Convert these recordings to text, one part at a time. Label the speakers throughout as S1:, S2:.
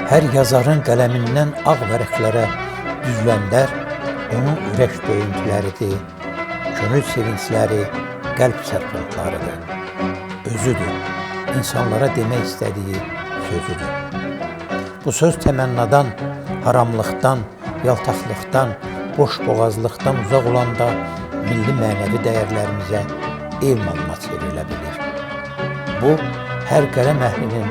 S1: Hər yazarın qələmindən ağ vərəqlərə düzülənlər onun ürək döyüntüləridir, könül sevincləri, qəlb çırpıntılarıdır. Özüdür, insanlara demək istədiyi sözüdür. Bu söz təmənnadan, haramlıqdan, yaltaqlıqdan, boşboğazlıqdan uzaq olanda milli mənəvi dəyərlərimizə el-malına çevrilə bilir. Bu, hər qələm əhlinin,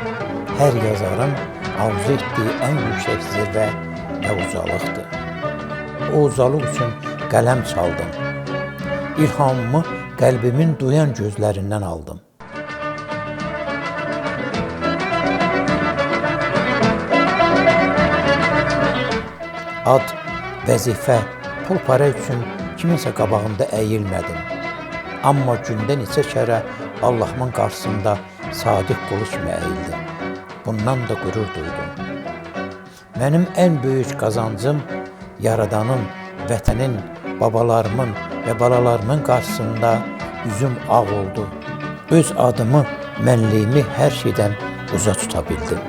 S1: hər yazarın arzu etdiyi ən yüksək zirvə və ucalıqdır. O ucalıq üçün qələm çaldım. İlhamımı qəlbimin duyan gözlərindən aldım. Ad, vəzifə, pul para üçün kiminsə qabağında əyilmədim. Amma gündə neçə kərə Allahımın qarşısında sadiq qulu kimi əyildim. Bundan da qürur duydum. Mənim ən böyük qazancım Yaradanın, vətənin, babalarımın və balalarımın qarşısında üzüm ağ oldu. Öz adımı, mənliyimi hər şeydən uza tuta bildim.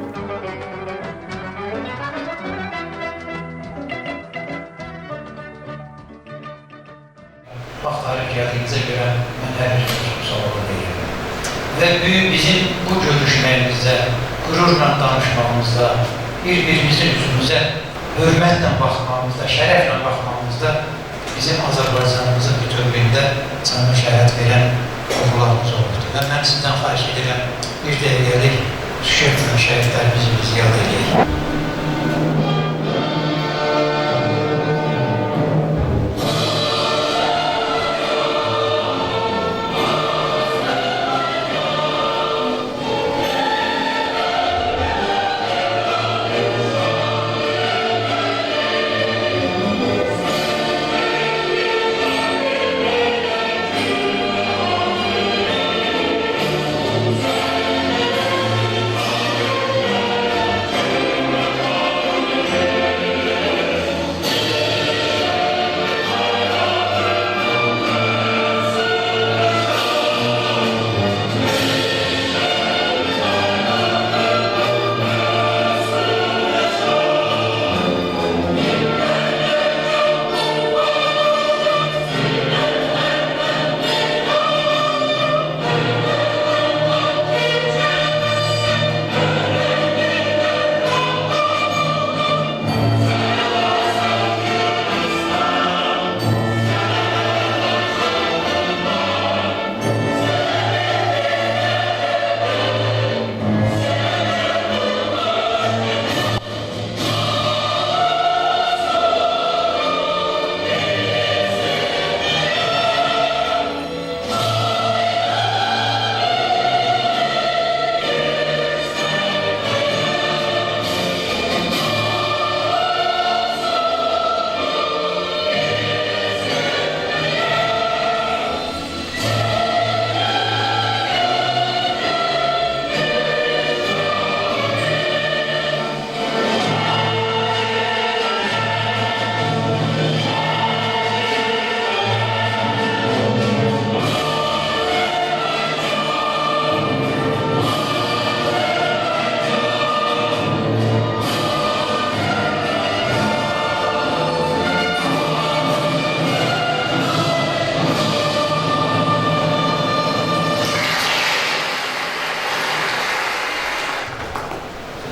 S2: Vaxtları gəldiyinizə görə mən hər bir çox sağ olun deyirəm. Və bizim bu görüşməyimizdə, qürurla danışmamızda, bir-birimizin üzümüzə hörmətlə baxmamızda, şərəflə baxmamızda bizim Azərbaycanımızın bütövlüyündə canlı şəhət verən oğullarımız olubdur. Və mən sizdən xahiş edirəm, bir dəqiqəlik şükürlə şəhidlərimizi biz yad edək.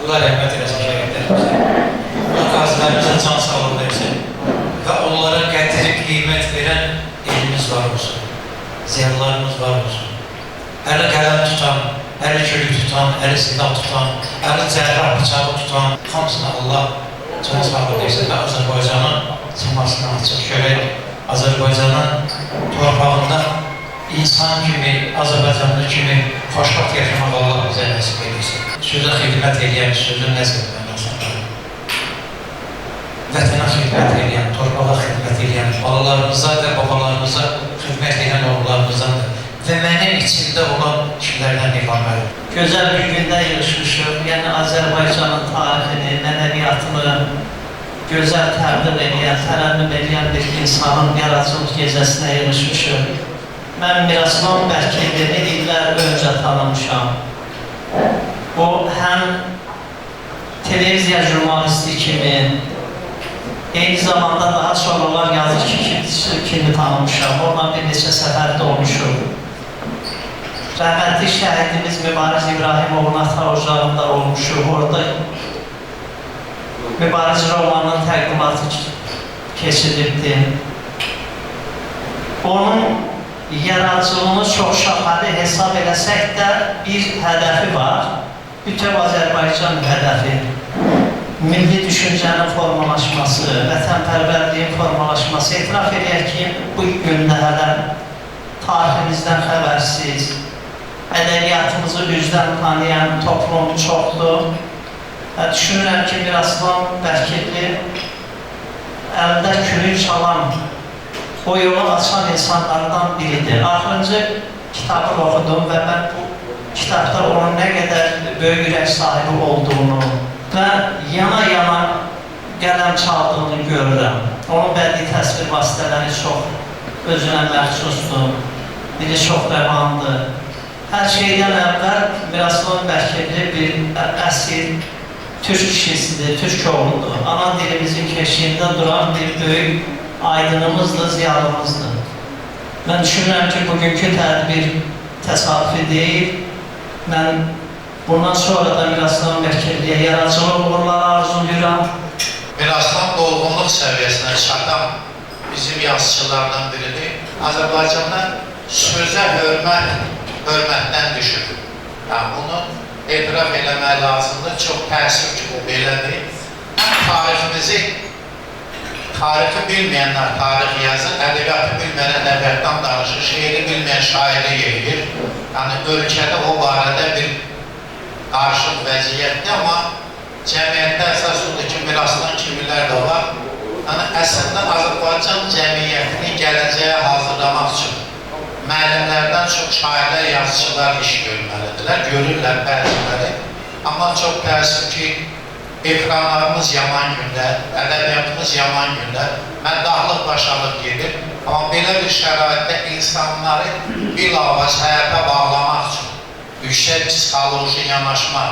S2: Allah rəhmət eləsin şəhidlərimizə. Allah qazilərimizə can sağlığı versin və onlara qədri qiymət verən elimiz var olsun, ziyalılarımız var olsun. Əli qələm tutan, əli külük tutan, əli silah tutan, əli cərrah bıçağı tutan, hamısına Allah can sağlığı versin və Azərbaycanın səmasını açıq görək. Azərbaycanın torpağında insan kimi, Azərbaycanlı kimi xoşbəxt yaşamaq Allah bizə nəsib edirsin. Sözə xidmət edən, sözün nəzərdən olsun. Vətənə xidmət edən, torpağa xidmət edən, balalarımıza və babalarımıza xidmət edən oğullarımızdandır. Və mənim içində olan kişilərdən ifaməli.
S3: Gözəl bir gündə yığışmışıq, yəni Azərbaycanın tarixini, mənəviyyatını gözəl təbliğ edən, tərənnüm edən bir insanın yaradıcılıq gecəsinə yığışmışıq. Mən Miraslan Bərkəndini illər öncə tanımışam. O, həm televiziya jurnalisti kimi, eyni zamanda daha sonralar yazıcı kimi tanımışam. Onunla bir neçə səfərdə olmuşum. Rəhmətli şəhidimiz Mübariz İbrahimovun ata ocağında olmuşuq. Orada Mübariz romanının təqdimatı keçirildi. Onun yaradıcılığını çox şaxəli hesab eləsək də bir hədəfi var. Bütöv Azərbaycan hədəfi. Milli düşüncənin formalaşması, vətənpərvərliyin formalaşması. Etiraf edək ki, bu gündə hələ tariximizdən xəbərsiz, ədəbiyyatımızı üzdən tanıyan toplum çoxdur. Düşünürəm ki, Miraslan Bəkirli əldə külü çalan, o yolu açan insanlardan biridir. Axırıncı kitabını oxudum və mən bu kitabda onun nə qədər böyük ürək sahibi olduğunu və yana-yana qələm çaldığını görürəm. Onun bədii təsvir vasitələri çox özünə məxsusdur, biri çox rəvandır. Hər şeydən əvvəl Miraslan Bəkirli bir əsil Türk kişisidir, Türk oğludur. Ana dilimizin keşiyində duran bir böyük aydınımızdır, ziyalımızdır. Mən düşünürəm ki, bugünkü tədbir təsadüfi deyil. Mən bundan sonra da Miraslan Bəkirliyə yaradıcılıq uğurları arzulayıram.
S4: Miraslan dolğunluq səviyyəsinə çatan bizim yazıçılardan biridir. Azərbaycanda sözə hörmətdən düşür. Yəni, bunu etiraf eləmək lazımdır. Çox təəssüf ki, bu belədir. Həm tarixi bilməyənlər tarix yazır, ədəbiyyatı bilməyən ədəbiyyatdan danışır, şeiri bilməyən şairi yeyir. Yəni, ölkədə o barədə bir qarşıq vəziyyətdir, amma cəmiyyətdə əsas odur ki, Miraslan kimilər də var. Yəni, əslində Azərbaycan cəmiyyətini gələcəyə hazırlamaq üçün müəllimlərdən çox şairlər, yazıçılar iş görməlidirlər, görürlər bəziləri. Amma çox təəssüf ki, ekranlarımız yaman gündə, ədəbiyyatımız yaman gündə, məddəhlıq başalıq gedir. Amma belə bir şəraitdə insanları bilavaz həyata bağlamaq üçün, yüksək psixoloji yanaşma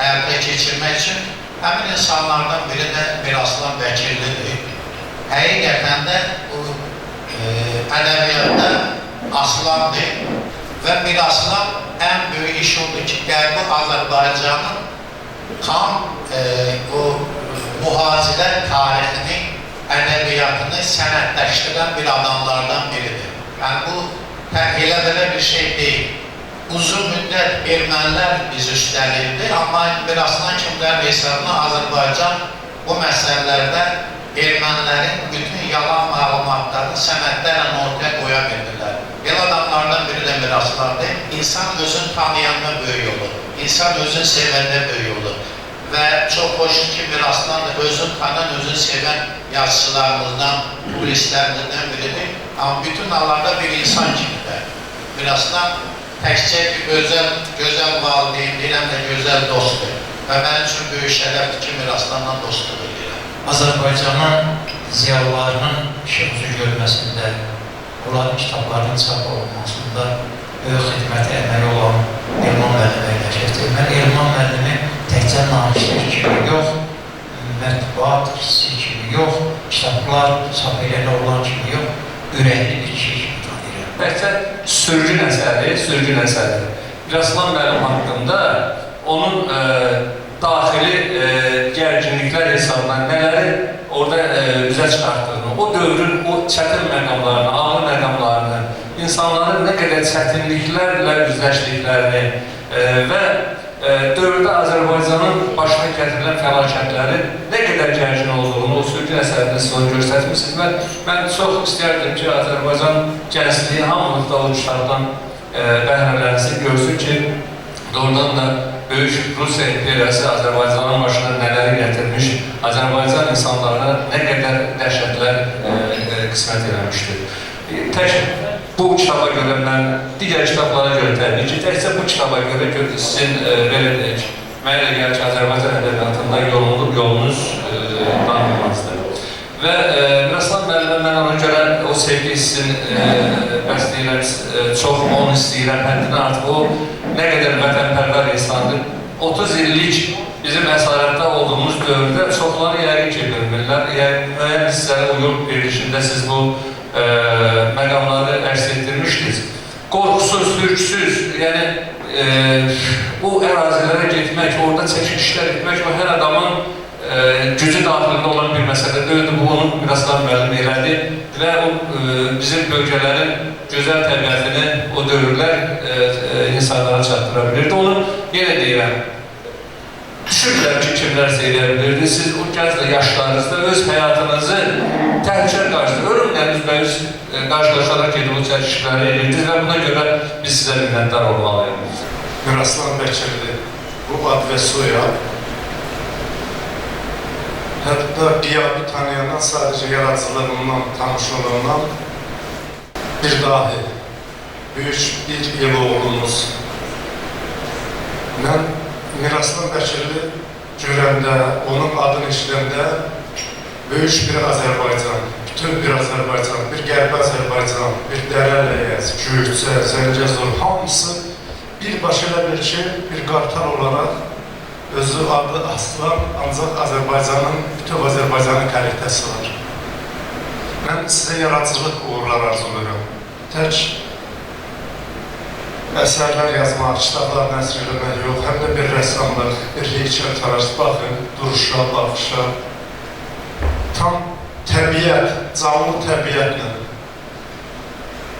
S4: həyata keçirmək üçün həmin insanlardan biri də Miraslan Bəkirlidir. Həqiqətən də bu ədəbiyyatda aslandır və Miraslan ən böyük iş oldu ki, Qərbi Azərbaycanın tam o mühacirlər tarixini, ədəbiyyatını sənətləşdirən bir adamlardan biridir. Yəni, bu elə belə bir şey deyil. Uzun müddət ermənilər biz üstəlirdi, amma Miraslan kimlər hesabına Azərbaycan bu məsələlərdə ermənilərin bütün yalan məlumatlarını sənətlərlə ortaya qoya bildilər. Belə adamlardan biri də Miraslandır. İnsan özünü tanıyanda böyük olur, insan özünü sevəndə böyük olur. Və çox xoşdur ki, Miraslan da özünü tanıyan, özünü sevən yazıçılarımızdan, publisistlərimizdən biridir. Amma bütün hallarda bir insan kimidir. Miraslan təkcə bir gözəl valideyn, deyirəm də gözəl dostdur. Və mənim üçün böyük şərəfdir ki, Miraslanla dostluq edirəm.
S2: Azərbaycanın ziyalılarının işıqüzü görməsində, onların kitablarının çap olunmasında böyük xidməti əməli olan Elman müəllimi ilə şəkildir. Elman müəllimi təkcə namişlik kimi yox, mətbuat hissi kimi yox, kitablar çap eləli olan kimi yox, ürəkli bir kişi kimi tanıyırım.
S5: Bəlkə sürgün əsəri. Miraslan müəllim haqqında onun daxili gərginliklər hesabından nələri orada üzə çıxartdığını, o dövrün o çətin məqamlarını, ağır məqamlarını, insanların nə qədər çətinliklərlə üzləşdiklərini və dövrdə Azərbaycanın başına gətirilən fəlakətləri nə qədər gərgin olduğunu o sürgün əsərində siz onu göstərmişsiniz. Mən çox istəyərdim ki, Azərbaycan gəncliyi hamılıqda o işlərdən bəhrələnsin, görsün ki, doğrudan da Böyük Rusiya İmperiyası Azərbaycanın başına nələri gətirmiş, Azərbaycan insanlarına nə qədər dəhşətlər qismət eləmişdir. Tək bu kitaba görə mən, digər kitablara görə təbii ki, təkcə bu kitaba görə sizin belə deyək, mənə elə gəlir ki, Azərbaycan ədəbiyyatında yolunuz danılmazdır. Və Miraslan müəllimə mən ona görə o sevgi hissini bəsləyirəm, çox onu istəyirəm, həddindən artıq o nə qədər vətənpərvər insandır. 30 illik biz bizim əsarətdə olduğumuz dövrdə çoxları yəqin ki, bilmirlər. Müəyyən hissəli yol verilişində siz bu məqamları əks etdirmişdiniz. Qorxusuz, hürksüz, yəni o ərazilərə getmək, orada çəkilişlər etmək o hər adamın gücü daxilində olan bir məsələ deyildi. Bu, onun Miraslan müəllim elədi və o bizim bölgələrin gözəl təbiətini o dövrlər insanlara çatdıra bilirdi. Onu yenə deyirəm, düşünürlər ki, kimlərsə eləyə bilirdi. Siz o gənc yaşlarınızda öz həyatınızı təhlükə qarşısında, ölümlə üzbəüz qarşılaşaraq gedib o çəkişləri edirdiniz və buna görə biz sizə minnətdar olmalıyıq.
S6: Miraslan Bəkirli, bu ad və soyad, hətta qiyabi tanıyandan, sadəcə yaradıcılığından, tanışlığından bir dahi, böyük bir il oğlumuz. Mən Miraslan Bəkirli görəndə, onun adını işləndə böyük bir Azərbaycan, bütün bir Azərbaycan, bir Qərbi Azərbaycan, bir Dərələyəz, Gürcə, Zəngəzur, hamısı birbaşa elə bir ki, bir qartal olaraq özü adı Aslan, ancaq Azərbaycanın, bütün Azərbaycanın kalitəsi var. Mən sizə yaradıcılıq uğurlar arzulayıram. Tək əsərlər yazmaq, kitablar nəsr eləmək yox, həm də bir rəssamlıq, bir heykəl tərəz, baxın, duruşa, baxışa, tam təbiət, canlı təbiətlə.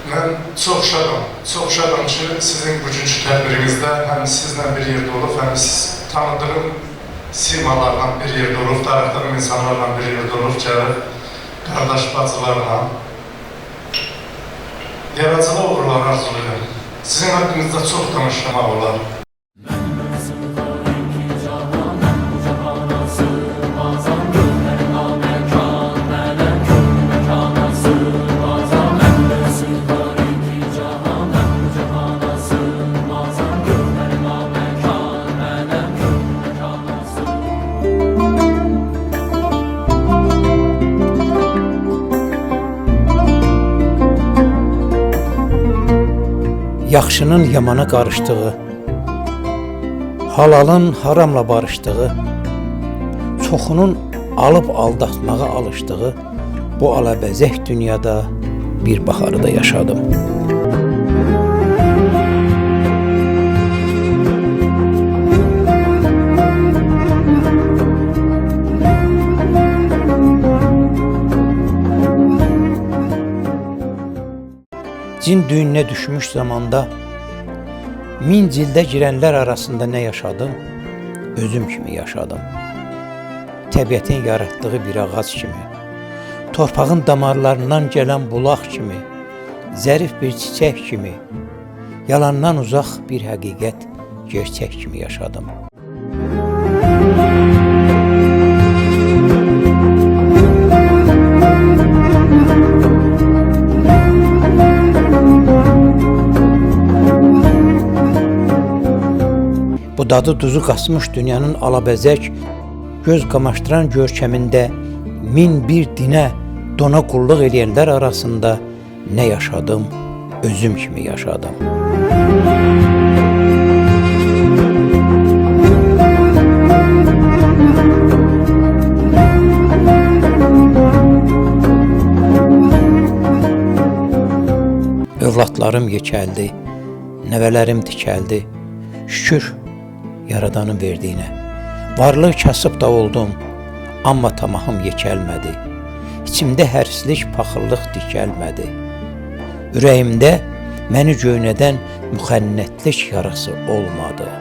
S6: Mən çox şadam ki, sizin bugünkü tədbirinizdə həm sizlə bir yerdə olub, həm tanıdığım simalarla bir yerdə olub, darıqdığım insanlarla bir yerdə olub, gəlib, qardaş bacılarla yaradıcılıq uğurlar arzulayıram. Sizin haqqınızda çox danışmaq olar.
S1: Yaxşının yamana qarışdığı, halalın haramla barışdığı, çoxunun alıb aldatmağa alışdığı bu alabəzək dünyada bir baxarı da yaşadım. Cin düyününə düşmüş zamanda min cildə girənlər arasında nə yaşadım? Özüm kimi yaşadım. Təbiətin yaratdığı bir ağac kimi, torpağın damarlarından gələn bulaq kimi, zərif bir çiçək kimi, yalandan uzaq bir həqiqət, gerçək kimi yaşadım. Bu dadı duzu qaçmış dünyanın alabəzək, göz qamaşdıran görkəmində min bir dinə dona qulluq edənlər arasında nə yaşadım, özüm kimi yaşadım. Övladlarım yekəldi, nəvələrim tikəldi, şükür Yaradanın verdiyinə. Varlıq kasıb da oldum, amma tamahım yekəlmədi. İçimdə hərslik, paxıllıq dikəlmədi. Ürəyimdə məni göynədən müxənnətlik yarası olmadı.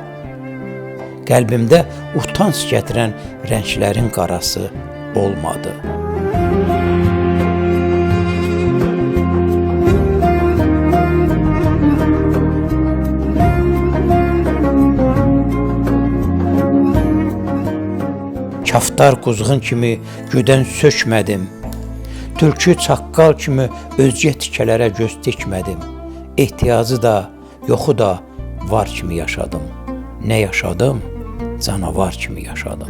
S1: Qəlbimdə utanc gətirən rənglərin qarası olmadı. Kaftar quzğun kimi gödən sökmədim. Tülkü çaqqal kimi özgə tikələrə göz dikmədim. Ehtiyacı da, yoxu da var kimi yaşadım. Nə yaşadım? Canavar kimi yaşadım.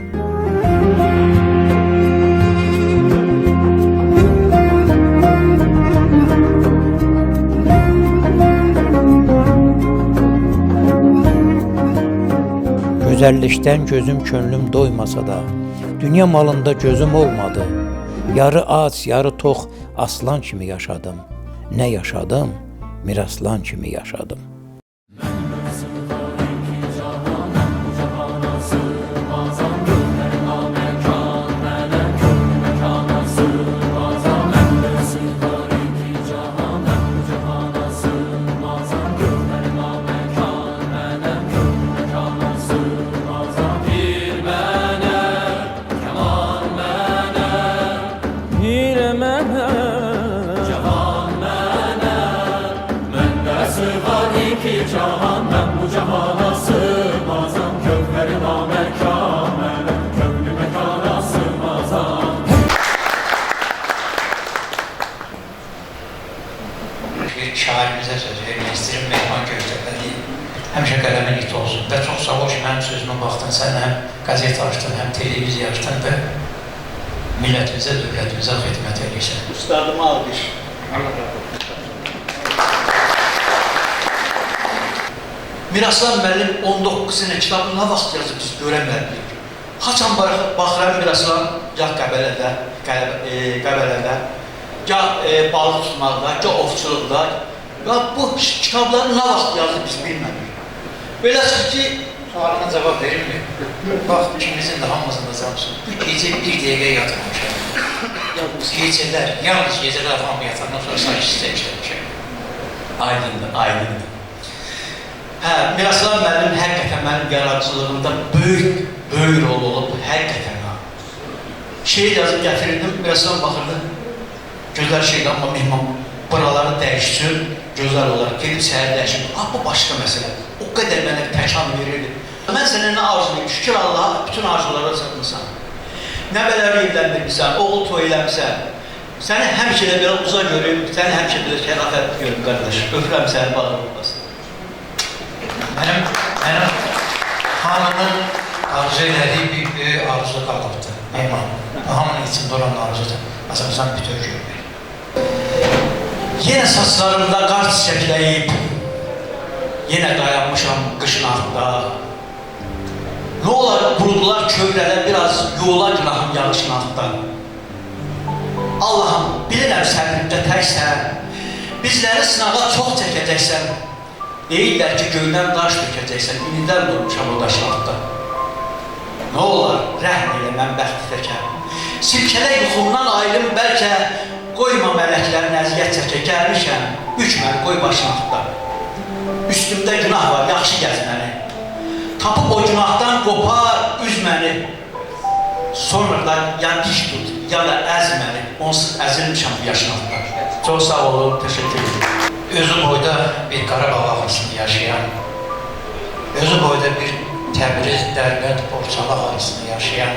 S1: Güzellikten gözüm könlüm doymasa da, dünya malında gözüm olmadı. Yarı aç, yarı tox aslan kimi yaşadım. Ne yaşadım? Miraslan kimi yaşadım.
S7: Cahan ben bu cahana sığmazam, kökleri namekan, köklü mekana sığmazam.
S2: Bir şairimize söz verir, isterim Mehman Göktepe'li. Həmişə qələmin it olsun və çox sağ ol ki, mənim sözümə baxdın, sən həm qəzet açdın, həm televiziya açdın və millətimizə, dövlətimizə xidmət edirsən.
S3: Ustadıma almış.
S2: Miraslan müəllim 19 sene kitabını nə vaxt yazıb biz görəməliyik. Haçan baxıram Miraslan, gah Qəbələdə, gah balıq tutmaqda, gah ovçuluqda. Və bu kitabları nə vaxt yazıb biz bilmədik. Belə çıxır ki, sualına cavab verilmir. Bax, ikimizin də hamımızın da cavabsın. Bu gecə bir dəqiqə yatırmışam. Gecələr, yalnız gecələr hamı yatandan sonra sakitcə işləmişəm.
S5: Aydındır, aydındır.
S2: Miraslan müəllim həqiqətən mənim yaradıcılığımda böyük rol olub, həqiqətən. Şeir yazıb gətirirdim, Miraslan baxırdı. Gözəl şeydir, amma mehman buraları dəyişsin, gözəl olaraq gedib səhər dəyişir. Bu başqa məsələ. O qədər mənə təkan verirdi. Mən sənə nə arzulayım? Şükür Allaha, bütün arzulara çatmışsan. Nəbələri evləndirmişsən, oğul toy eləmişsən. Səni həmişə də belə uza görüb, səni həmişə belə şərafət görüb, qardaş. Öpürəm səni, bağlı olmasın. Mənim hanımın arzu elədiyi bir böyük arzu qalıbdı. Mehman. Hamının içində olan arzudur. Məsələn, bütöv görmək. Yenə saçlarımda qar çiçəkləyib, yenə dayanmışam qışın altında. Nə olar buruqlar kövrələ biraz yola günahım yağışın altında. Allahım, bilirəm səbrimdə təksən, bizləri sınağa çox çəkəcəksən. Deyirlər ki, göydən daş dökəcəksən, inidən durmuşam o daşın altında. Nə olar, rəhm elə mən bəxti təkəm. Silkələ yuxumdan ayrım bəlkə, qoyma mələklərin əziyyət çəkə, gəlmişəm, bükməni qoy başın altında. Üstümdə günah var, yaxşı gəz məni. Tapıb o günahdan qopar, üz məni. Sonra da ya diş tut, ya da əz məni. Onsuz əzilmişəm bu yaşın altında. Çox sağ olun, təşəkkür ederim. Özü boyda bir Qarabağ ağrısını yaşayan, özü boyda bir Təbriz, Dərbənd, Borçalaq ağrısını yaşayan,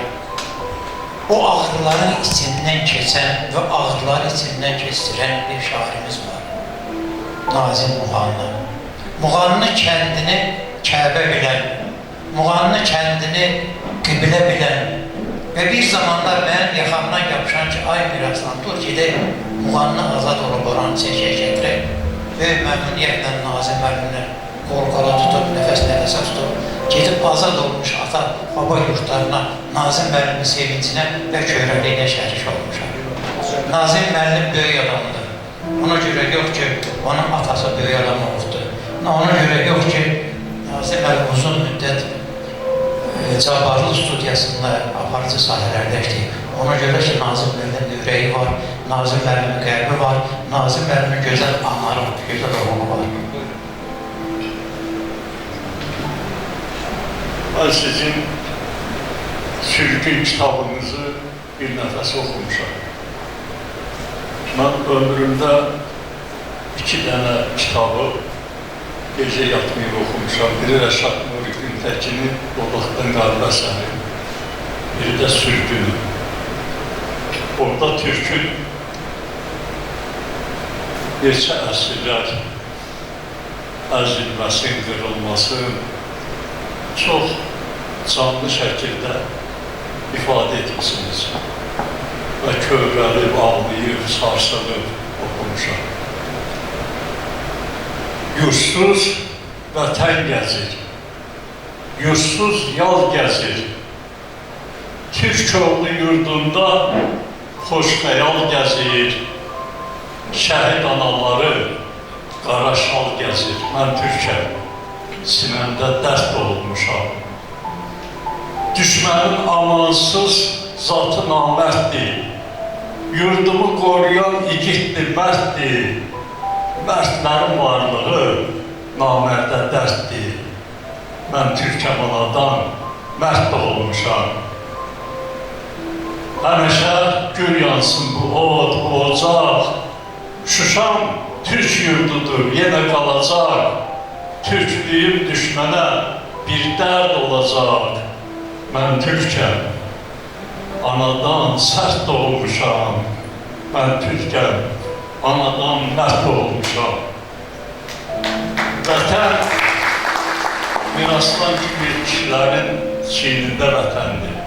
S2: o ağrıların içindən keçən və ağrıları içindən keçirən bir şairimiz var. Nazim Muğanlı. Muğanlı kəndini Kəbə bilən, Muğanlı kəndini qiblə bilən və bir zamanlar mənim yaxamdan yapışan ki, ay Miraslan, dur gedək, Muğanlı azad olub oranı çəkə gətirək. Böyük məmnuniyyətlə Nazim müəllimlə qol-qola tutub, nəfəs-nəfəsə tutub, gedib azad olmuş ata, baba yurtlarına, Nazim müəllimin sevincinə və kövrəliyinə şərik olmuşam. Nazim müəllim böyük adamdır. Ona görə yox ki, onun atası böyük adam olubdur. Ona görə yox ki, Nazim müəllim uzun müddət Cabbarlı studiyasında aparıcı sahələrdə işləyib. Ona görə ki, Nazim müəllimin ürəyi var, Nazim müəllimin qəlbi var, Nazim müəllimin gözəl anları var, gözəl oğlu var.
S8: Ben sizin sürgün kitabınızı bir nəfəs oxumuşam. Mən ömrümdə 2 dənə kitabı gecə yatmayıb oxumuşam. Biri Rəşad Nuri Güntəkinin Dodaqdan Qalib əsəri, biri də Sürgünü. Orada Türkün neçə əsrlər əzilməsin, qırılmasın, çox canlı şəkildə ifadə etmişsiniz və kövrəlib, ağlayıb, sarsılıb oxumuşam. Yursuz vətən gəzir, yursuz yal gəzir. Türk oğlu yurdunda xoş xəyal gəzir. Şəhid anaları qara şal gəzir. Mən Türkəm, sinəmdə dərd olmuşam. Düşmənin amansız zatı namərddir. Yurdumu qoruyan igiddir, mərddir. Mərdlərin varlığı namərdə dərddir. Mən Türkəm anadan mərd olmuşam. Həmişə gül yansın bu od, bu ocaq. Şuşam Türk yurdudur, yenə qalacaq. Türklüyüm düşmənə bir dərd olacaq. Mən Türkəm, anadan sərt olmuşam. Mən Türkəm, anadan mərd olmuşam. Vətən bir aslan kimi kişilərin çiynində vətəndir.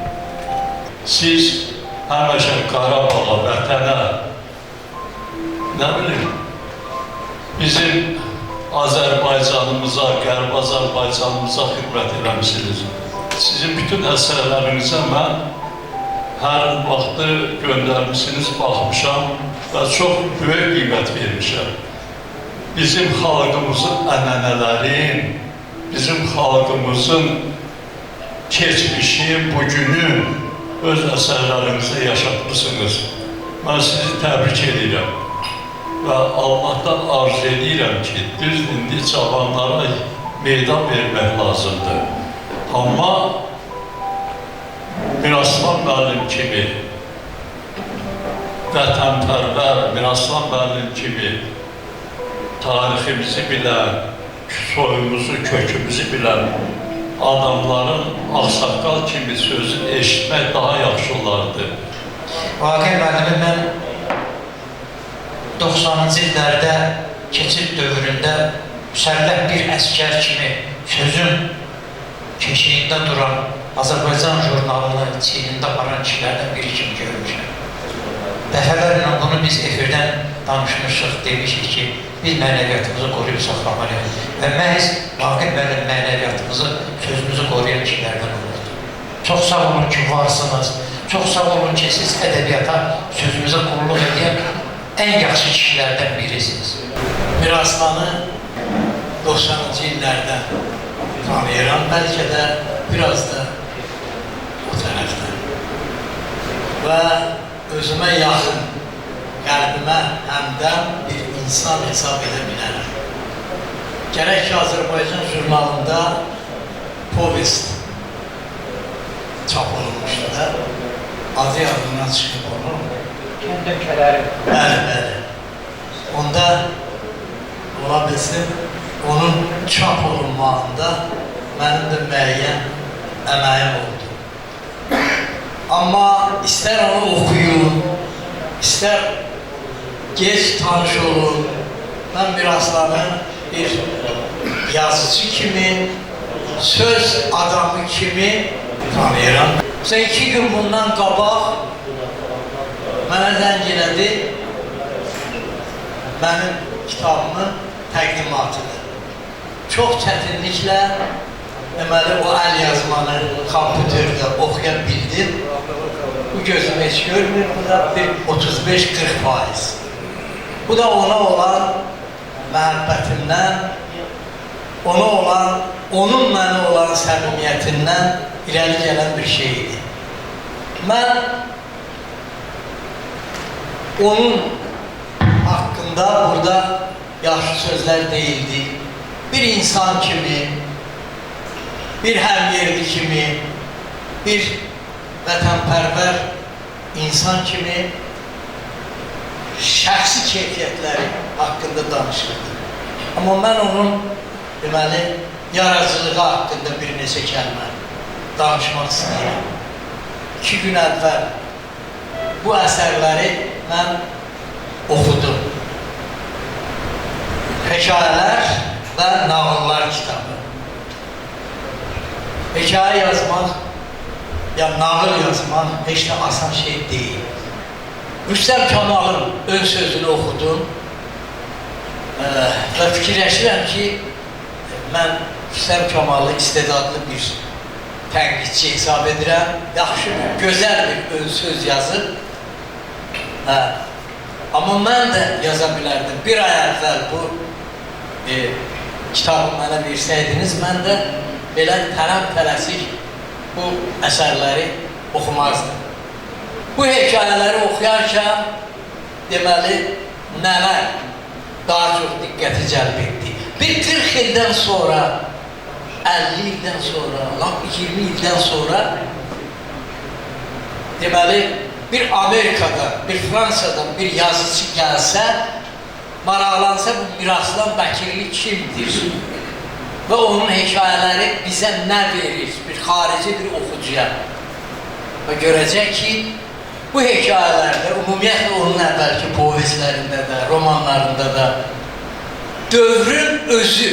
S8: Siz həmişə Qarabağa, vətənə, nə bilim, bizim Azərbaycanımıza, Qərb Azərbaycanımıza xidmət eləmişsiniz. Sizin bütün əsərlərinizə mən hər vaxtı göndərmişsiniz, baxmışam və çox böyük qiymət vermişəm. Bizim xalqımızın ənənələrin, bizim xalqımızın keçmişi, bugünü öz əsərlərinizə yaşatmışsınız. Mən sizi təbrik edirəm və Allahdan arzu edirəm ki, düz indi cavanlara meydan vermək lazımdır. Amma Miraslan müəllim kimi, vətənpərvər Miraslan müəllim kimi tariximizi bilən, soyumuzu, kökümüzü bilən adamların ağsaqqal kimi sözünü eşitmək daha yaxşı olardı.
S2: Vaqif müəllimi mən 90-cı illərdə keçid dövründə müsəlləh bir əskər kimi sözün keşiyində duran Azərbaycan jurnalını çiynində aparan kişilərdən biri kimi görmüşəm. Dəfələrlə bunu biz efirdən danışmışıq, demişik ki, biz mənəviyyatımızı qoruyub saxlamalıyıq və məhz Vaqif müəllim mənəviyyatımızı, sözümüzü qoruyan kişilərdən olurdu. Çox sağ olun ki, varsınız, çox sağ olun ki, siz ədəbiyyata, sözümüzə qulluq edən ən yaxşı kişilərdən birisiniz.
S3: Miraslanı 90-cı illərdən tanıyıram, bəlkə də biraz da o tərəfdən. Və özümə yaxın, qəlbimə həmdən bir insan hesab edə bilərəm. Gərək ki, Azərbaycan jurnalında povest çap olunmuşdu da, adı yadından çıxıb onun.
S2: Kəndə kələrim.
S3: Bəli. Onda ola bilsin, onun çap olunmağında mənim də müəyyən əməyim oldu. Amma istər onu oxuyun, istər geç tanış olun, mən Miraslanı bir yazıcı kimi, söz adamı kimi tanıyıram. 2 gün bundan qabaq mənə zəng elədi, mənim kitabımın təqdimatıdır. Çox çətinliklə deməli, o əl yazmanı kompüterdə oxuya bildim. Bu gözüm heç görmür, bu da bir 35-40%. Bu da ona olan məhəbbətimdən, onun mənə olan səmimiyyətindən irəli gələn bir şey idi. Mən onun haqqında burada yaxşı sözlər deyildi. Bir insan kimi, bir həmyerli kimi, bir vətənpərvər insan kimi şəxsi keyfiyyətləri haqqında danışırdı. Amma mən onun deməli, yaradıcılığı haqqında bir neçə kəlmə danışmaq istəyirəm. 2 gün əvvəl bu əsərləri mən oxudum. Hekayələr və nağıllar kitabı. Hekayə yazmaq, ya nağıl yazmaq heç də asan şey deyil. Rüstəm Kamalın ön sözünü oxudum və fikirləşirəm ki, mən
S9: Rüstəm Kamalı istedadlı bir tənqidçi hesab edirəm. Yaxşı, gözəl bir ön söz yazıb. Amma mən də yaza bilərdim. Bir ay əvvəl bu kitabı mənə versəydiniz, mən də belə tələm-tələsik bu əsərləri oxumazdım. Bu hekayələri oxuyarkən deməli nələr daha çox diqqəti cəlb etdi. Bir 40 ildən sonra, 50 ildən sonra, 20 ildən sonra deməli bir Amerikadan, bir Fransadan bir yazıcı gəlsə, maraqlansa bu Miraslan Bəkirli kimdir? Və onun hekayələri bizə nə verir? Bir xarici bir oxucuya. Və görəcək ki, bu hekayələrdə, ümumiyyətlə onun əvvəlki povestlərində də, romanlarında da dövrün özü,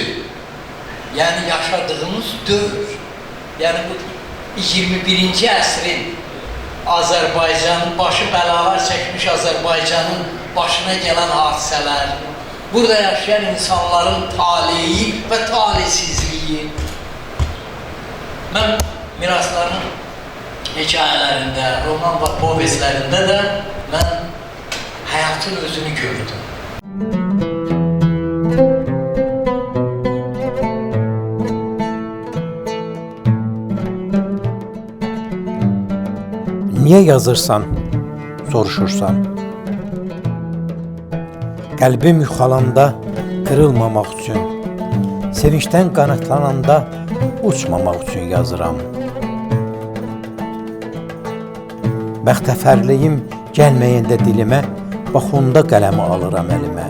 S9: yəni yaşadığımız dövr, yəni bu 21-ci əsrin Azərbaycanın, başı bəlalar çəkmiş Azərbaycanın başına gələn hadisələr, burada yaşayan insanların taleyi və talihsizliyi. Mən Miraslanın hekayələrində, roman və povestlərində də mən həyatın özünü gördüm.
S1: Niyə yazırsan, soruşursan. Qəlbim yuxalanda qırılmamaq üçün, sevincdən qanatlananda uçmamaq üçün yazıram. Bəxtəfərliyim gəlməyəndə dilimə, bax onda qələmi alıram əlimə.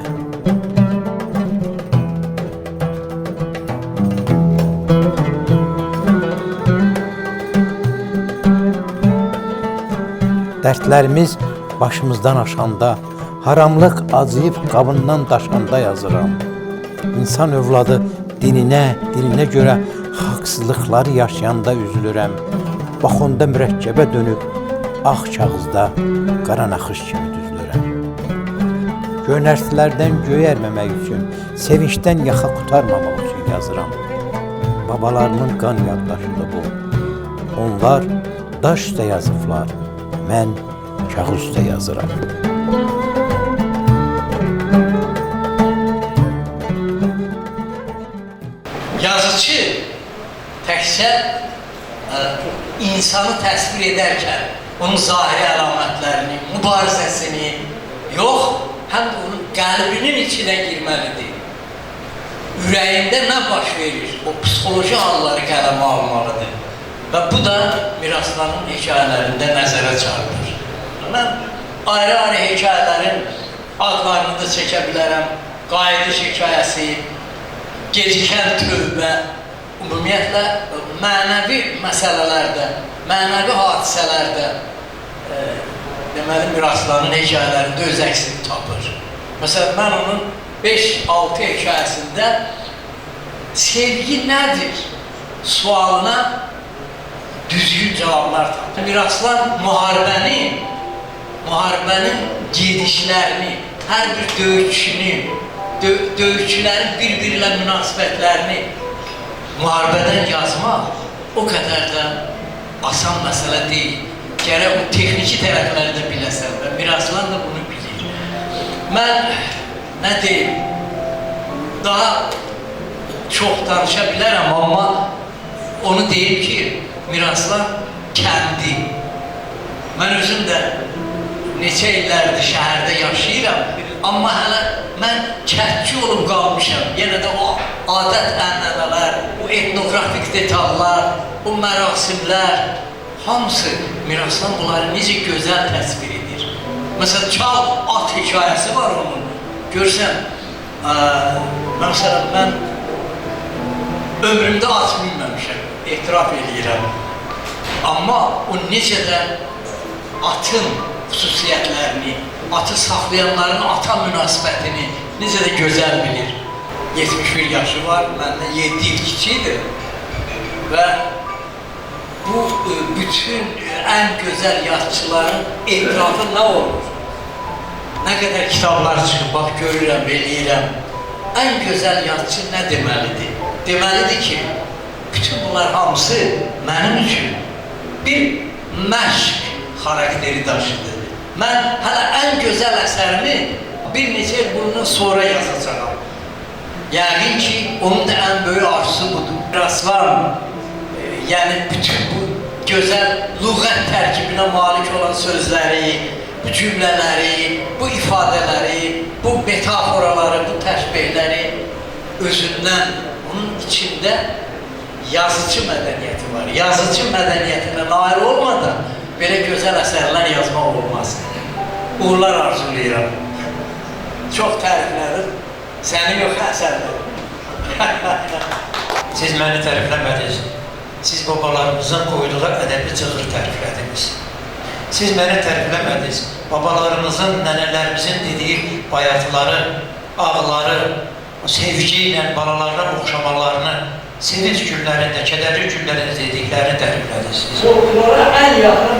S1: Dərdlərimiz başımızdan aşanda, haramlıq acıyıb qabından daşanda yazıram. İnsan övladı dininə görə haqsızlıqları yaşayanda üzülürəm. Bax onda mürəkkəbə dönüb, ağ kağızda qara naxış kimi düzülürəm. Gönərtilərdən göyərməmək üçün, sevincdən yaxa qutarmamaq üçün yazıram. Babalarımın qan yaddaşıdır bu. Onlar daş üstə yazıblar, mən kağız üstə yazıram.
S9: Yazıcı təkcə insanı təsvir edərkən onun zahiri əlamətlərini, mübarizəsini yox, həm də onun qəlbinin içinə girməlidir. Ürəyində nə baş verir, o psixoloji halları qələmə almalıdır. Və bu da Miraslanın hekayələrində nəzərə çarpır. Mən ayrı-ayrı hekayələrin adlarını da çəkə bilərəm. Qayıdış hekayəsi, gecikən tövbə, ümumiyyətlə mənəvi məsələlərdə, mənəvi hadisələrdə deməli Miraslanın hekayələrində öz əksini tapır. Məsələn, mən onun 5-6 hekayəsində sevgi nədir sualına düzgün cavablar tapır. Miraslan müharibənin gedişlərini, hər bir döyüşçülərin bir-biri ilə münasibətlərini müharibədən yazmaq o qədər də asan məsələ deyil. Gərək o texniki tərəfləri də biləsən və Miraslan da bunu bilir. Mən nə deyim, daha çox danışa bilərəm, amma onu deyim ki, Miraslan kəndi. Mən özüm də neçə illərdir şəhərdə yaşayıram, amma hələ mən kəndçi olub qalmışam. Yenə də o adət-ənənələr, o etnografik detallar, o mərasimlər, hamısı Miraslan bunları necə gözəl təsvir edir. Məsələn, çal at hekayəsi var onun. Görsən, məsələn, mən ömrümdə at bilməmişəm, etiraf edirəm. Amma o necə də atın xüsusiyyətlərini, atı saxlayanların ata münasibətini necə də gözəl bilir. 71 yaşı var, məndən 7 il kiçikdir və bu bütün ən gözəl yazıçıların etirafı nə olur? Nə qədər kitablar çıxıb, bax görürəm, eləyirəm. Ən gözəl yazıçı nə deməlidir? deməlidir ki, bütün bunlar hamısı mənim üçün bir məşq xarakteri daşıdır. Mən hələ ən gözəl əsərimi bir neçə il bundan sonra yazacağam. Yəqin ki, onun da ən böyük arzusu budur. Raslan, yəni bütün bu gözəl lüğət tərkibinə malik olan sözləri, bu cümlələri, bu ifadələri, bu metaforaları, bu təşbihləri özündən, onun içində yazıcı mədəniyyəti var. Yazıcı mədəniyyətinə nail olmadan belə gözəl əsərlər yazmaq olmaz. Uğurlar arzulayıram. Çox təriflədim. Səni yox, əsərdir.
S2: Siz məni tərifləmədiniz. Siz babalarımızın qoyduğu ədəbi cığır təriflədiniz. Siz məni tərifləmədiniz. Babalarımızın, nənələrimizin dediyi bayatları, ağları, sevgi ilə balalarına oxşamalarını, sevinç günlərində, kədərli günlərində dediklərini təriflədiniz.
S9: Onlara ən yaxın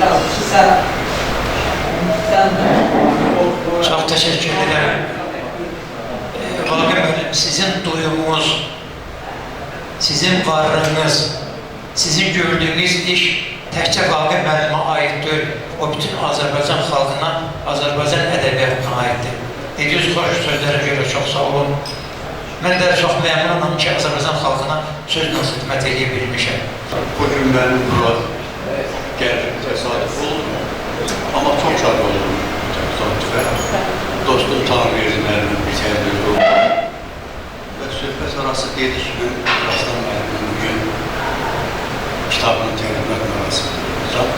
S9: yazıcı sən.
S2: Çox təşəkkür edirəm. Vaqif müəllim, sizin duyumunuz, sizin varlığınız, sizin gördüyünüz iş təkcə Vaqif müəllimə aid deyil, o bütün Azərbaycan xalqına, Azərbaycan ədəbiyyatına aiddir. Dediğiniz xoş sözlərə görə çox sağ olun. Mən də çox məmnunam ki, Azərbaycan xalqına sözlə xidmət edə bilmişəm.
S10: Bugün mənim bura gəldim, təsadüf oldu. Amma çox şad oldum təsadüfə. Dostum Tanrı müəllimin bir səhərdir oldu. Və söhbət arası dedik ki, Raslan müəllimin bugün kitabının təqdimat mərasimidir.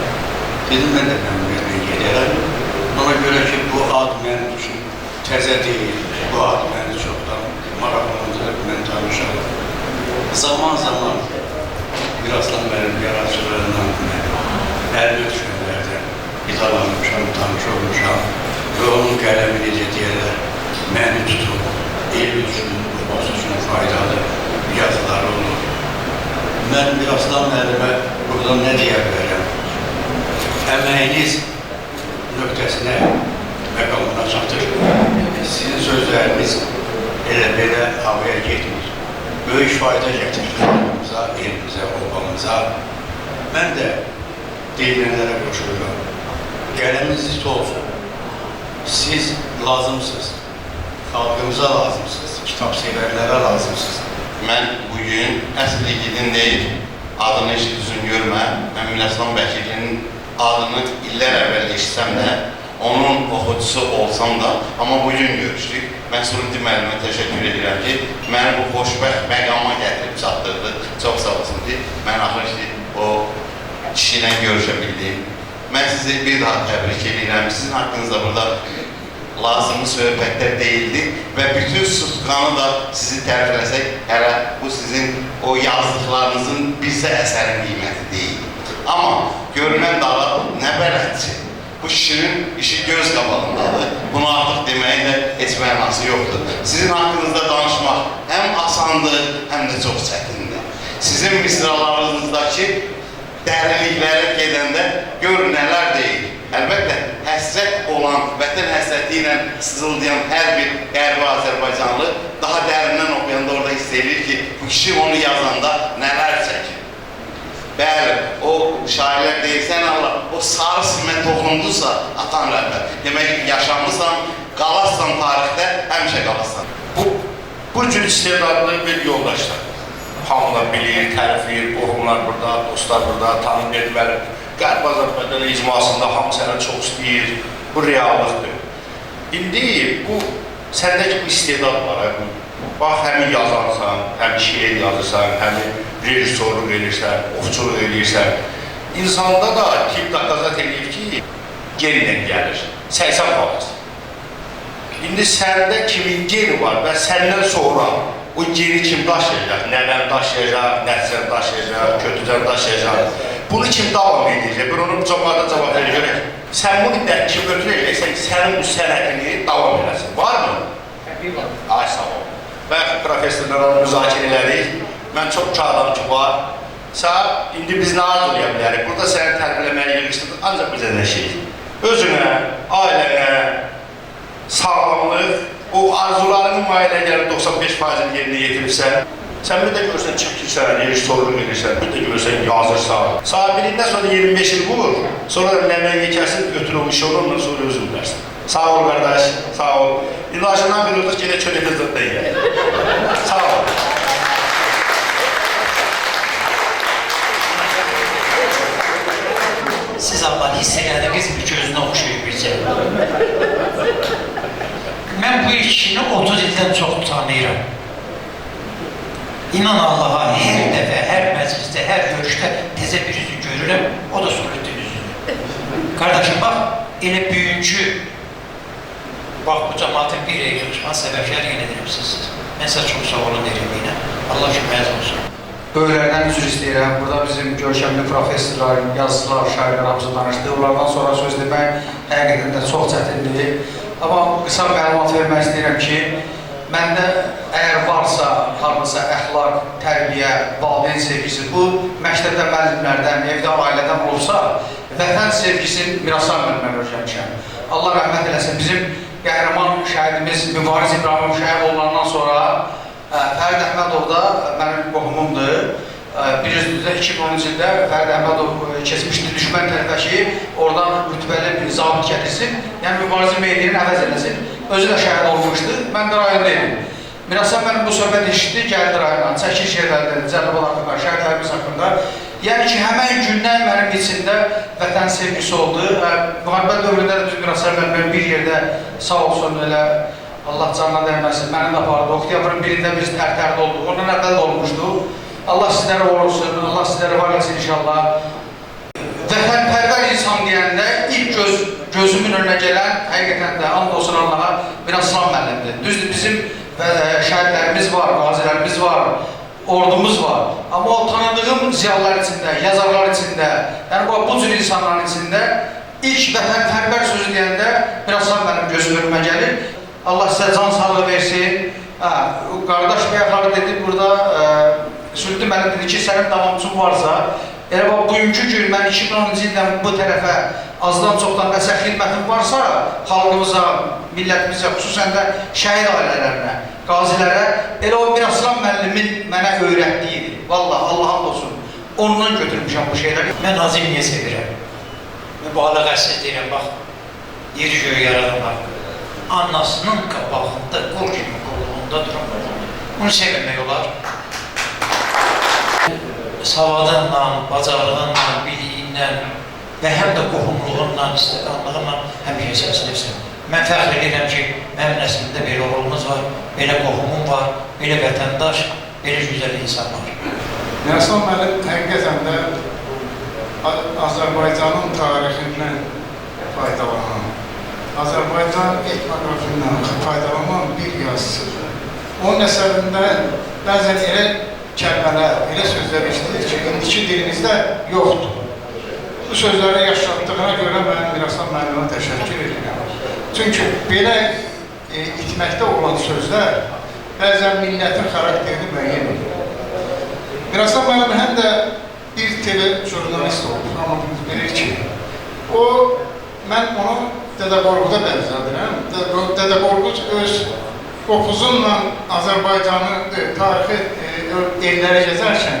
S10: Dedim, mən də məmnuniyyətlə gedərəm. Ona görə ki, bu ad mənim üçün təzə deyil, bu ad məni çoxdan maraqlandırıb, mən tanışam. Zaman zaman Raslan müəllim yaradıcılarından əlli düşənlərdən qidalanmışam, tanış olmuşam və onun qələmi necə deyərlər, məni tutub, el üçün, babası üçün faydalı yazıları olur. Mən Raslan müəllimə buradan nə deyə bilərəm? Əməyiniz nöqtəsinə, məqamına çatır. Sizin sözləriniz elə belə havaya getmir. Böyük fayda gətirir xalqımıza, elimizə, obamıza. Mən də deyilənlərə qoşuluram. Qələminiz zit olsun. Siz lazımsınız. Xalqımıza lazımsınız. Kitab sevərlərə lazımsınız.
S11: Mən bugün əsl igidin deyil, adını heç düzün görmə, Əmin Əslan Bəkirlinin adını illər əvvəl eşitsəm də, onun oxucusu olsam da, amma bugün görüşdük. Mən Surudi müəllimə təşəkkür edirəm ki, məni bu xoşbəxt məqama gətirib çatdırdı. Çox sağ olsun ki, mən axır ki, o kişi ilə görüşə bildim. Mən sizi bir daha təbrik edirəm. Sizin haqqınızda burada lazımlı söhbətlər deyildi və bütün sutqanı da sizi tərifləsək, hələ bu sizin o yazdıqlarınızın bizə əsərin qiyməti deyil. Amma görünən dağa nə bələdçi? Bu kişinin işi göz qabağındadır. Bunu artıq deməyin də heç mənası yoxdur. Sizin haqqınızda danışmaq həm asandır, həm də çox çətindir. Sizin misralarınızdakı dərinliklərə gedəndə gör nələr deyil. Əlbəttə, həsrət olan, vətən həsrəti ilə sızıldayan hər bir qərbi Azərbaycanlı daha dərindən oxuyanda orada hiss edir ki, bu kişi onu yazanda nələr çəkir. Bəli, o şairlər deyilsən Allah, o sarı simə toxunduysa, atan rəhbər. Demək ki, yaşamısan, qalarsan tarixdə, həmişə qalarsan.
S6: Bu cür istedadlı bir yoldaşlar. Hamılar bilir, tərifləyir, qohumlar burada, dostlar burada, tanım etməli. Qərb Azərbaycan icmasında hamı sənə çox istəyir, bu reallıqdır. İndi bu, səndəki bu istedad var, bax, həmin yazarsan, həm şiir yazırsan, həmin rejissorluq edirsən, ovçuluq edirsən. İnsanda da tip daqazat edir ki, genilə gəlir, 80%. İndi səndə kimin geni var və səndən sonra o geni kim daşıyacaq? Nəvən daşıyacaq, nəticən daşıyacaq, kötücən daşıyacaq. Bunu kim davam edəcək? Bir onun cavabda cavab verəcək. Sən bunu dərki götürəcəksən, sənin bu sənətini davam edəsin. Var mı? Ay, sağ ol. Və professorlarla müzakirə elədik. Mən çox kağıdım ki, var. Sən, indi biz nə arzulaya bilərik? Burada səni tərbiləməyə yığışdırdın, ancaq bizə nə şey? Özünə, ailənə, sağlamlıq, o arzularının ailə gəlir 95%-ni yerinə yetiribsən,
S12: Sən bir də görürsən çəkirsən, rejissorluq edirsən, bir də görürsən yazırsan. Saat 1-dən sonra 25 il vur, sonra nəmək yekərsin, götür o işi onunla sonra özün bilərsən. Sağ ol qardaş, sağ ol. İndi aşından bilirdik ki, çöləkə zıdda yiyək. Sağ ol.
S2: Siz Allah hiss elədiniz bir gözünə oxşayıb bircə. Mən bu kişini 30 ildən çox tanıyıram. İnan Allaha, hər dəfə, hər məclisdə, hər görüşdə təzə bir üzü görürəm, o da Surəttin üzünü. Qardaşım, bax, elə büyüncü, bax, bu cəmatın bir yığışman səbəbkar yenə edirəm siz. Mən sizə çox sağ olun derim yine. Allah şübhəniz olsun.
S13: Böyüklərdən üzr istəyirəm. Burada bizim görkəmli professorlar, yazıçılar, şairlər hamısı danışdı. Onlardan sonra söz demək həqiqətən də çox çətindir. Amma qısa məlumat vermək istəyirəm ki, məndə əgər varsa, harmısa əxlaq, tərbiyə, valideyn sevgisi, bu məktəbdə müəllimlərdən, evdə, ailədən olsa, vətən sevgisini Mirasan müəllimə öyrənmişəm. Allah rəhmət eləsin, bizim qəhrəman şəhidimiz Mübariz İbrahimov şəhid olandan sonra Fərid Əhmədov da mənim qohumumdur. Bilirsiniz, 2010-cu ildə Fərid Əhmədov keçmişdi düşmən tərəfəki, oradan rütbəli bir zabit gətirsin, yəni Mübarizin meydinin əvəz eləsin. Özü də şəhid olmuşdu, mən də rayondayım. Mirasan mənim bu söhbət eşitdi, gəldi rayondan, çəkil şeylərdən, Cəlibal haqqında, şəhidlərimiz haqqında. Yəni ki, həmən gündən mənim içində vətən sevgisi oldu. Müharibə dövründə də biz Mirasan mənim bir yerdə sağ olsun elə, Allah canına dəyməsin, məni də apardı. Oktyabrın 1-də biz tərtərdə olduq, ondan əvvəl də olmuşdu. Allah sizlərə var olsun, Allah sizlərə var olsun inşallah. Vətənpərvər insan deyəndə ilk gözümün önünə gələn, həqiqətən də and olsun Allaha, Mirasan müəllimdir. Düzdür, bizim şəhidlərimiz var, qazilərimiz var, ordumuz var. Amma o tanıdığım ziyalılar içində, yazarlar içində, yəni bu cür insanların içində ilk vətənpərvər sözü deyəndə Mirasan mənim gözüm önümə gəlir. Allah sizə can sağlığı versin. Qardaş bəyəxları dedi, burada Sültü mənim dedi ki, sənin davamçın varsa, elə bugünkü gün mən 2010-cu ildən bu tərəfə azdan çoxdan nəsə xidmətim varsa, xalqımıza, millətimizə, xüsusən də şəhid ailələrinə, qazilərə, elə o Mirasan müəllimin mənə öyrətdiyidir. Vallahi, Allah'ım olsun, ondan götürmüşəm bu şeyləri.
S2: Mən Nazim niyə sevirəm? Mübaliğəsiz deyirəm, bax, yeri göğü yaradan haqqı. Anasının qabağında, qol kimi qolluğunda duran bunu sevinmək olar. Savadınla, bacarığınla, biliyindən və həm də qohumluğunla, istiqamlığınla həmişə səsləyirsən. Mən fəxr edirəm ki, mənim nəslimdə belə oğlumuz var, belə qohumum var, belə vətəndaş, belə güzel insan var.
S6: Mirasan müəllim həqiqətən də Azərbaycanın tarixindən faydalanan, Azərbaycan etnografindən faydalanan bir yazısıdır. Onun əsərində bəzən elə kəlmələr, elə sözlər işlədir ki, indiki dilimizdə yoxdur. Bu sözləri yaşatdığına görə mən Mirasan müəllimə təşəkkür edirəm. Çünki belə itməkdə olan sözlər bəzən millətin xarakterini müəyyən edir. Mirasan müəllim həm də bir telejurnalist oldu, amma bilir ki, mən onu Dədə Qorquda bənzədirəm. Dədə Qorqud öz qopuzunla Azərbaycanı tarixi ellərə gəzərkən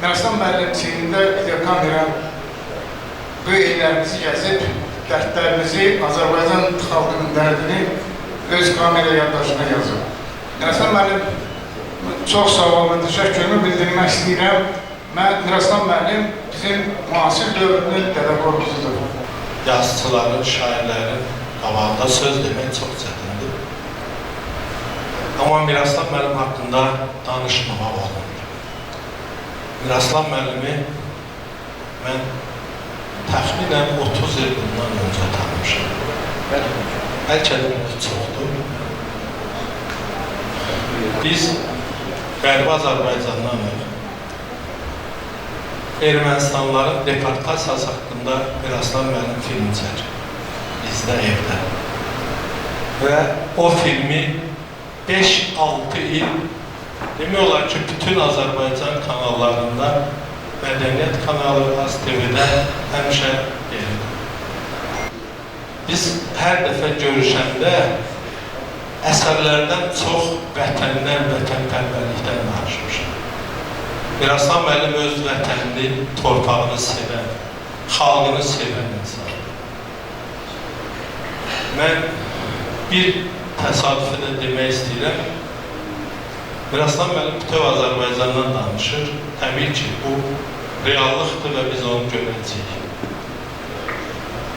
S6: Mirasan müəllim çiynində videokamera bu ellərimizi gəzib, dərdlərimizi, Azərbaycan xalqının dərdini öz kamera yaddaşına yazıb. Mirasan müəllim çox sağ olun, təşəkkürümü bildirmək istəyirəm. Mirasan müəllim bizim müasir dövrünün Dədə Qorquzudur.
S12: Yazıçıların, şairlərin qabağında söz demək çox çətindir. Amma Mirasan müəllim haqqında danışmamaq olmur. Mirasan müəllimi mən təxminən 30 il bundan öncə tanımışam. Bəlkə də çoxdur. Biz Qərbi Azərbaycandan Ermənistanların deportasiyası haqqında Mirasan müəllim filmi çəkir. Bizdə evdə. Və o filmi 5-6 il demək olar ki, bütün Azərbaycan kanallarında, Mədəniyyət kanalı, AzTV-də həmişə gelir. Biz hər dəfə görüşəndə
S8: əsərlərdən çox vətəndən, vətənpərvərlikdən danışmışam. Miraslan müəllim öz vətənini, torpağını sevən, xalqını sevən insandır. Mən bir təsadüfü də demək istəyirəm. Miraslan müəllim bütöv Azərbaycandan danışır. Təbii ki, bu reallıqdır və biz onu görəcəyik.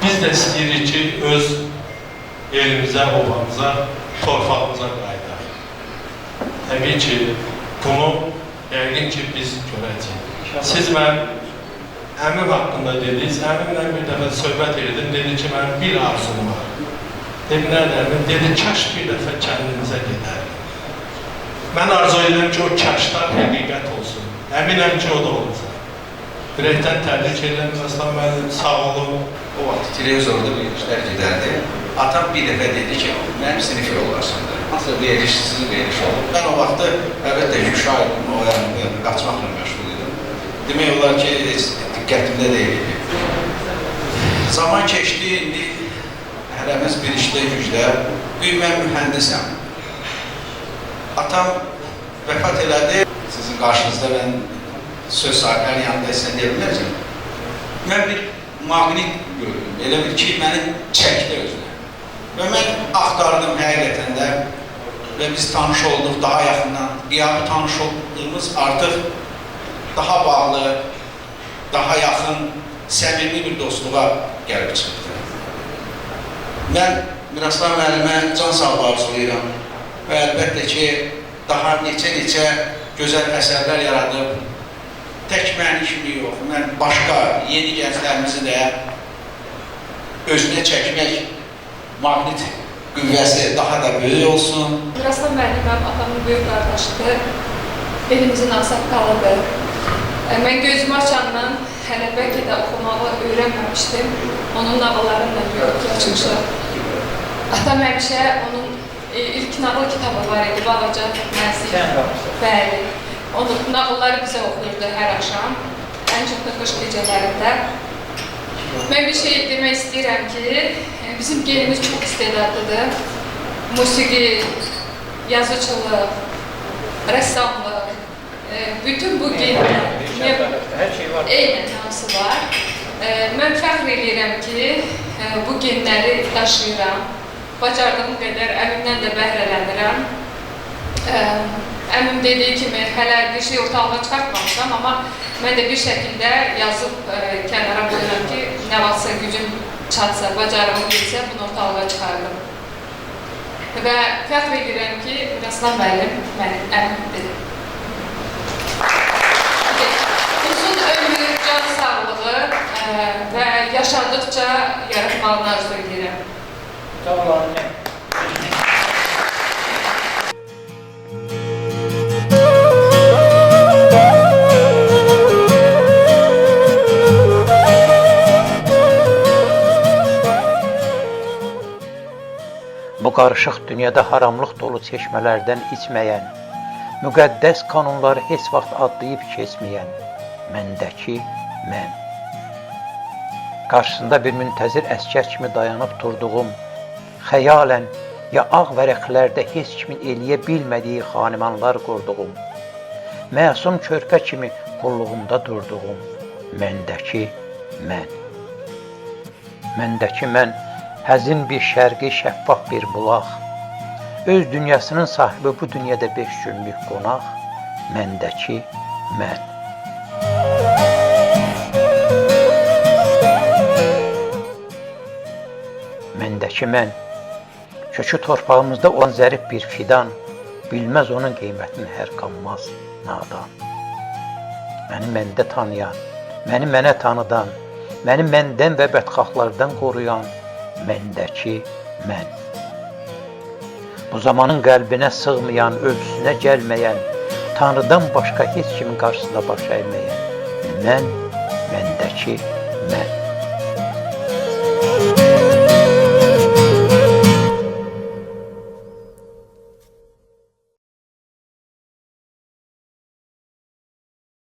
S8: Biz də istəyirik ki, öz elimizə, obamıza, torpağımıza qayıdaq. Təbii ki, bunu yəqin ki, biz görəcəyik. Siz mənim əmim haqqında dediniz, əmimlə bir dəfə söhbət edirdim, dedi ki, mənim bir arzum var. Dedim, nədir əmim? Dedi, kaş bir dəfə kəndimizə gedərik. Mən arzu edirəm ki, o kaşlar həqiqət olsun. Əminəm ki, o da olacaq. Ürəkdən təbrik edirəm, Miraslan müəllim, sağ olun.
S13: O vaxt televizorda bir işlər gedərdi. Atam bir dəfə dedi ki, mənim sinif yoldaşımdır. Nasıl veriliş, sizin veriliş olub. Mən o vaxtı, əlbəttə ki, uşaq o yəni, qaçmaqla məşğul idim. Demək olar ki, heç diqqətimdə deyildi. Zaman keçdi, indi hələmiz bir işdə gücdə. Mən mühəndisəm. Atam vəfat elədi. Sizin qarşınızda mən söz sahibinin yanında isə deyə biləcəm. Mən bir maqnit gördüm. Elə bir ki, məni çəkdi özünə. Və mən axtardım həqiqətən də və biz tanış olduq daha yaxından. Qiyabi tanış olduğumuz artıq daha bağlı, daha yaxın, səmimi bir dostluğa gəlib çıxdı. Mən Miraslan müəllimə can sağlığı arzulayıram və əlbəttə ki, daha neçə gözəl əsərlər yaradıb, tək mənim kimi yox, mən başqa yeni gənclərimizi də özünə çəkmək maqnit qüvvəsi daha da böyük olsun.
S14: Miraslan müəllim mənim atamın böyük qardaşıdır, elimizin ağsaqqalıdır. Mən gözümü açandan hələ bəlkə də oxumağı öyrənməmişdim. Onun nağıllarımla yox çıxışır. Atam həmişə onun ilk nağıl kitabı var idi, Balaca Nəzir. Bəli. Onun nağılları bizə oxuyurdu hər axşam, ən çox da qış gecələrində. Mən bir şey demək istəyirəm ki, bizim genimiz çox istedadlıdır. Musiqi, yazıçılıq, rəssamlıq, bütün bu genlər, eynən hamısı var. Mən fəxr edirəm ki, bu genləri daşıyıram. Bacardığım qədər əmimdən də bəhrələnirəm. Əmim dediyi kimi, hələ bir şey ortalığa çıxartmamışam, amma mən də bir şəkildə yazıb kənara qoyuram ki, nə vaxtsa gücüm çatsa, bacarığım bilsə, bunu ortalığa çıxarırım. Və fəxr edirəm ki, Miraslan müəllim mənim əmimdir. Uzun ömür, can sağlığı və yaşadıqca yaratmağını arzu edirəm. Sağ olun.
S1: Bu qarışıq dünyada haramlıq dolu çeşmələrdən içməyən, müqəddəs qanunları heç vaxt adlayıb keçməyən, məndəki mən. Qarşısında bir müntəzir əskər kimi dayanıb durduğum, xəyalən ya ağ vərəqlərdə heç kimin eləyə bilmədiyi xanimanlar qurduğum, məsum körpə kimi qulluğumda durduğum, məndəki mən. Məndəki mən, həzin bir şərqi, şəffaf bir bulaq, öz dünyasının sahibi bu dünyada 5 günlük qonaq, məndəki mən. Məndəki mən, kökü torpağımızda olan zərif bir fidan, bilməz onun qiymətini hər qanmaz nadan. Məni məndə tanıyan, məni mənə tanıdan, məni məndən və bədxahlardan qoruyan, məndəki mən. Bu zamanın qəlbinə sığmayan, ölçüsünə gəlməyən, Tanrıdan başqa heç kimin qarşısında baş əyməyən, məndəki mən.